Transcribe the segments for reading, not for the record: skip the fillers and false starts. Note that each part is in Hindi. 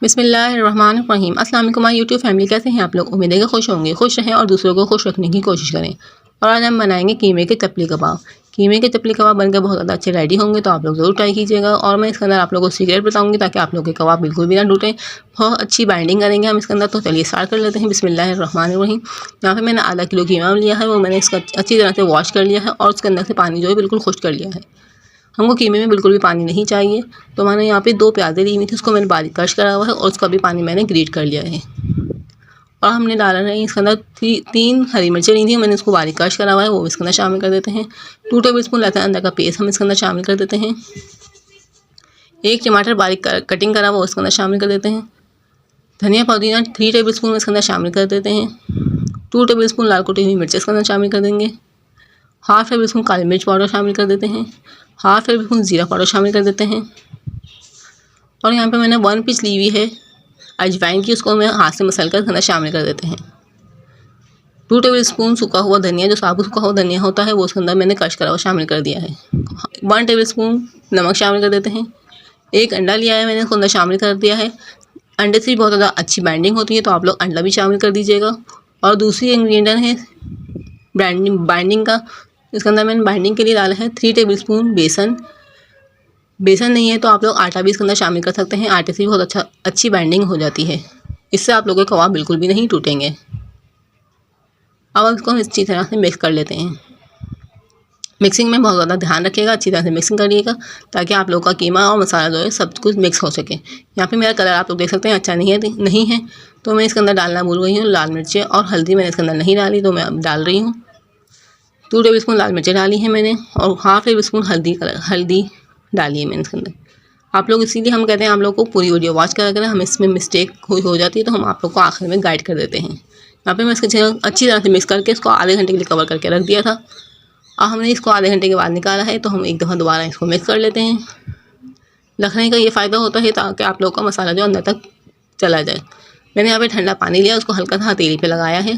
बिस्मिल्लाहिर्रहमानिर्रहीम। अस्सलाम वालेकुम माय यूट्यूब फैमिली, कैसे हैं आप लोग? उम्मीद है कि खुश होंगे, खुश रहें और दूसरों को खुश रखने की कोशिश करें। और आज हम बनाएंगे कीमे के चपली कबाब। कीमे के चपली कबाब बनकर बहुत ज़्यादा अच्छे रेडी होंगे, तो आप लोग ज़रूर ट्राई कीजिएगा। और मैं इसके अंदर आप लोगों को सीक्रेट बताऊंगी ताकि आप लोग के कबाब बिल्कुल भी ना टूटें। बहुत अच्छी बाइंडिंग करेंगे हम इसके अंदर। तो चलिए स्टार्ट कर लेते हैं। बिस्मिल्लाहिर्रहमानिर्रहीम। यहाँ पे मैंने आधा किलो कीमा लिया है, वो मैंने इसका अच्छी तरह से वॉश कर लिया है और उसके अंदर से पानी जो है बिल्कुल खुश्क कर लिया है। हमको कीमे में बिल्कुल भी पानी नहीं चाहिए। तो मैंने यहाँ पे 2 प्याज़ें ली हुई थी, उसको मैंने बारीक क्रश करा हुआ है और उसका भी पानी मैंने ग्रेट कर लिया है। और हमने डाला है इसके अंदर 3 हरी मिर्चें ली थी, मैंने उसको बारीक क्रश करा हुआ है, वो इसके अंदर शामिल कर देते हैं। 2 टेबलस्पून लहसुन अदरक का पेस्ट हम इसके अंदर शामिल कर देते हैं। 1 टमाटर बारीक कटिंग करा हुआ इसके अंदर शामिल कर देते हैं। धनिया पुदीना 3 टेबलस्पून इसके अंदर शामिल कर देते हैं। 2 टेबलस्पून लाल कुटी हुई मिर्च इसके अंदर शामिल कर देंगे। हाफ टेबलस्पून काली मिर्च पाउडर शामिल कर देते हैं। हाफ टेबलस्पून ज़ीरा पाउडर शामिल कर देते हैं। और यहाँ पे मैंने 1 पिंच ली हुई है अजवाइन की, उसको मैं हाथ से मसल कर अंदर शामिल कर देते हैं। 2 टेबलस्पून सूखा हुआ धनिया, जो साबुत सूखा हुआ धनिया होता है, वो उसके अंदर मैंने क्रश करा हुआ शामिल कर दिया है। 1 टेबलस्पून नमक शामिल कर देते हैं। 1 अंडा लिया है मैंने, उसको अंदर शामिल कर दिया है। अंडे से भी बहुत ज़्यादा अच्छी बाइंडिंग होती है, तो आप लोग अंडा भी शामिल कर दीजिएगा। और दूसरी इंग्रेडिएंट है बाइंडिंग का। इसके अंदर मैंने बाइंडिंग के लिए डाला है 3 टेबलस्पून बेसन। बेसन नहीं है तो आप लोग आटा भी इसके अंदर शामिल कर सकते हैं। आटे से भी बहुत अच्छी बाइंडिंग हो जाती है, इससे आप लोगों के कबाब बिल्कुल भी नहीं टूटेंगे। अब इसको हम अच्छी तरह से मिक्स कर लेते हैं। मिक्सिंग में बहुत ज़्यादा ध्यान रखिएगा, अच्छी तरह से मिक्सिंग करिएगा ताकि आप लोग का कीमा और मसाला जो है सब कुछ मिक्स हो सके। यहाँ पे मेरा कलर आप लोग देख सकते हैं अच्छा नहीं है, तो मैं इसके अंदर डालना भूल गई हूँ। लाल मिर्चें और हल्दी मैंने इसके अंदर नहीं डाली, तो मैं अब डाल रही हूँ। 2 टेबलस्पून लाल मिर्चें डाली हैं मैंने और हाफ टेबलस्पून हल्दी डाली है मैंने इसके अंदर। आप लोग इसीलिए हम कहते हैं आप लोग को पूरी वीडियो वॉच करा करें, हम इसमें मिस्टेक हो जाती है तो हम आप लोग को आखिर में गाइड कर देते हैं। यहाँ पे मैं इसको अच्छी तरह से मिक्स करके इसको आधे घंटे के लिए कवर करके रख दिया था। और हमने इसको आधे घंटे के बाद निकाला है, तो हम एक दफ़ा दोबारा इसको मिक्स कर लेते हैं। रखने का ये फ़ायदा होता है ताकि आप लोग का मसाला जो अंदर तक चला जाए। मैंने यहाँ पे ठंडा पानी लिया, उसको हल्का सा हथेली पे लगाया है।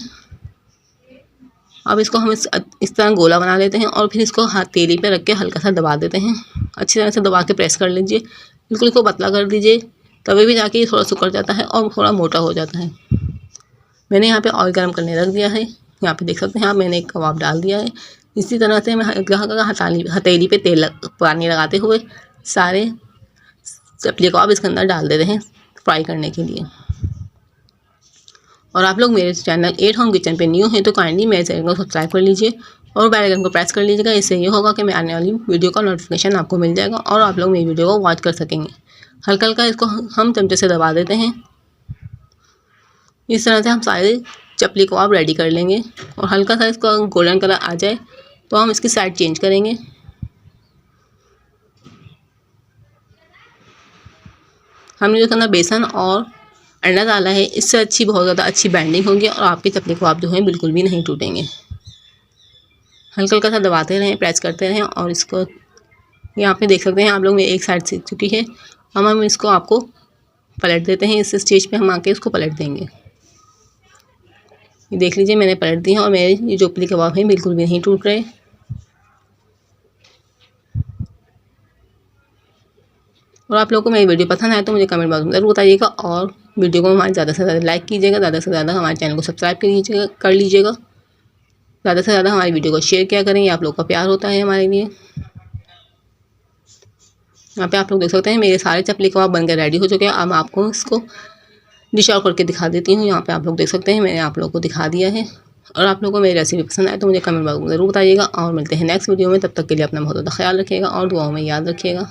अब इसको हम इस तरह गोला बना लेते हैं और फिर इसको हथेली पे रख के हल्का सा दबा देते हैं। अच्छी तरह से दबा के प्रेस कर लीजिए, बिल्कुल इसको पतला कर दीजिए, तभी भी जाके ये थोड़ा सुकड़ जाता है और थोड़ा मोटा हो जाता है। मैंने यहाँ पे ऑयल गर्म करने रख दिया है। यहाँ पे देख सकते हैं आप, मैंने एक कबाब डाल दिया है। इसी तरह से मैं हथेली पे पानी लगाते हुए सारे चपली कबाब इसके अंदर डाल देते हैं फ्राई करने के लिए। और आप लोग मेरे चैनल एट होम किचन पे न्यू हैं तो काइंडली मेरे चैनल को सब्सक्राइब कर लीजिए और बेल आइकन को प्रेस कर लीजिएगा। इससे ये होगा कि मैं आने वाली वीडियो का नोटिफिकेशन आपको मिल जाएगा और आप लोग मेरी वीडियो को वॉच कर सकेंगे। हल्का हल्का इसको हम चमचे से दबा देते हैं। इस तरह से हम सारे चपली कबाब रेडी कर लेंगे और हल्का सा इसका गोल्डन कलर आ जाए तो हम इसकी साइड चेंज करेंगे। हमने जो अंदर बेसन और अंडा डाला है, इससे बहुत ज़्यादा अच्छी बाइंडिंग होगी और आपके चपली कबाब जो हैं बिल्कुल भी नहीं टूटेंगे। हल्का हल्का सा दबाते रहें, प्रेस करते रहें। और इसको यहाँ पे देख सकते हैं आप लोग, मेरी एक साइड सीख चुकी है। हम इसको आपको पलट देते हैं। इस स्टेज पे हम आके इसको पलट देंगे। ये देख लीजिए मैंने पलट दी है और मेरे ये चपली कबाब हैं बिल्कुल भी नहीं टूट रहे। और आप लोगों को मेरी वीडियो पसंद आए तो मुझे कमेंट बॉक्स में ज़रूर बताइएगा और वीडियो को हमारे ज़्यादा से ज़्यादा लाइक कीजिएगा, ज़्यादा से ज़्यादा हमारे चैनल को सब्सक्राइब कर लीजिएगा। ज़्यादा से ज़्यादा हमारी वीडियो को शेयर किया करें, ये आप लोग का प्यार होता है हमारे लिए। यहाँ पे आप लोग देख सकते हैं मेरे सारे चपली कबाब बनकर रेडी हो चुके हैं। अब मैं आपको इसको डिश आउट करके दिखा देती हूँ। यहाँ पे आप लोग देख सकते हैं मैंने आप लोगों को दिखा दिया है। और आप लोगों को मेरी रेसिपी पसंद आए तो मुझे कमेंट बॉक्स में ज़रूर बताइएगा। और मिलते हैं नेक्स्ट वीडियो में, तब तक के लिए अपना बहुत ज़्यादा ख्याल रखिएगा और दुआओं में याद रखिएगा।